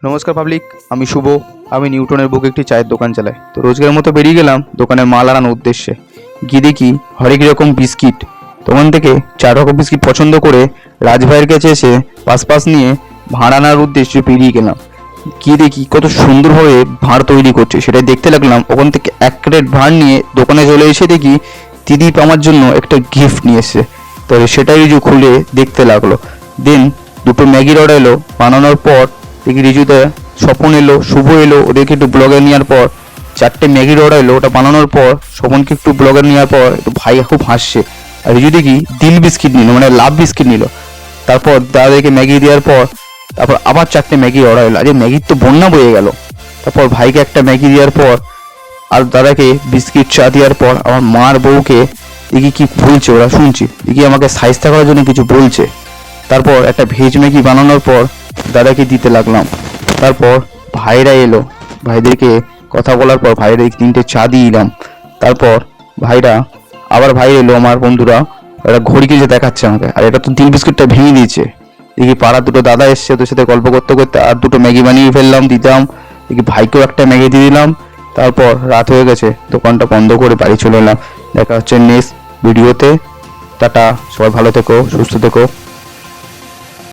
নমস্কার পাবলিক, আমি শুভ। আমি নিউটনের বুকে একটি চায়ের দোকান চালাই। তো রোজগারের মতো বেরিয়ে গেলাম দোকানের মাল আনানোর উদ্দেশ্যে। গিয়ে দেখি হরেক রকম বিস্কিট। তখন থেকে 4 রকম বিস্কিট পছন্দ করে রাজভাইয়ের কাছে এসে পাশ নিয়ে ভাঁড় আনার উদ্দেশ্যে বেরিয়ে গেলাম। গিয়ে দেখি কত সুন্দরভাবে ভাঁড় তৈরি করছে, সেটাই দেখতে লাগলাম। ওখান থেকে 1 ক্রেট ভাঁড় নিয়ে দোকানে চলে এসে দেখি দিদি আমার জন্য একটা গিফট নিয়ে এসছে। তো সেটাই রিজু খুলে দেখতে লাগলো। দেন 2টো ম্যাগির অর্ডার এলো। বানানোর পর দেখি রিজুতে স্বপন এলো, শুভ এলো, ওদেরকে একটু ব্লগে নেওয়ার পর 4টে ম্যাগির অর্ডার এলো। ওটা বানানোর পর স্বপনকে একটু ব্লগে নেওয়ার পর একটু ভাই খুব হাসছে। আর রিজু দেখি দিল বিস্কিট নিল, মানে লাভ বিস্কিট নিল। তারপর দাদাদেরকে ম্যাগি দেওয়ার পর তারপর আবার 4টে ম্যাগির অর্ডার এলো। আরে ম্যাগির তো বন্যা বয়ে গেল। তারপর ভাইকে একটা ম্যাগি দেওয়ার পর আর দাদাকে বিস্কিট চা দেওয়ার পর আমার মার বউকে দেখি কি বলছে, ওরা শুনছি। দেখি আমাকে সাইজটা করার জন্য কিছু বলছে। তারপর একটা ভেজ ম্যাগি বানানোর পর দাদাকে দিতে লাগলাম। তারপর ভাইরা এলো, ভাইদেরকে কথা বলার পর ভাইদের 3টে চা দিয়ে দিলাম। তারপর ভাই এলো, আমার বন্ধুরা একটা ঘড়ি কিনে দেখাচ্ছে আমাকে। আর এটা তো দিল বিস্কুটটা ভেঙে দিয়েছে। দেখি পাড়া 2টো দাদা এসছে, ওদের সাথে গল্প করতে করতে আর 2টো ম্যাগি বানিয়ে ফেললাম, দিতাম। দেখি ভাইকেও একটা ম্যাগি দিয়ে দিলাম। তারপর রাত হয়ে গেছে, দোকানটা বন্ধ করে বাড়ি চলে এলাম। দেখা হচ্ছে নেক্সট ভিডিওতে। টাটা, সবাই ভালো থেকো, সুস্থ থেকো।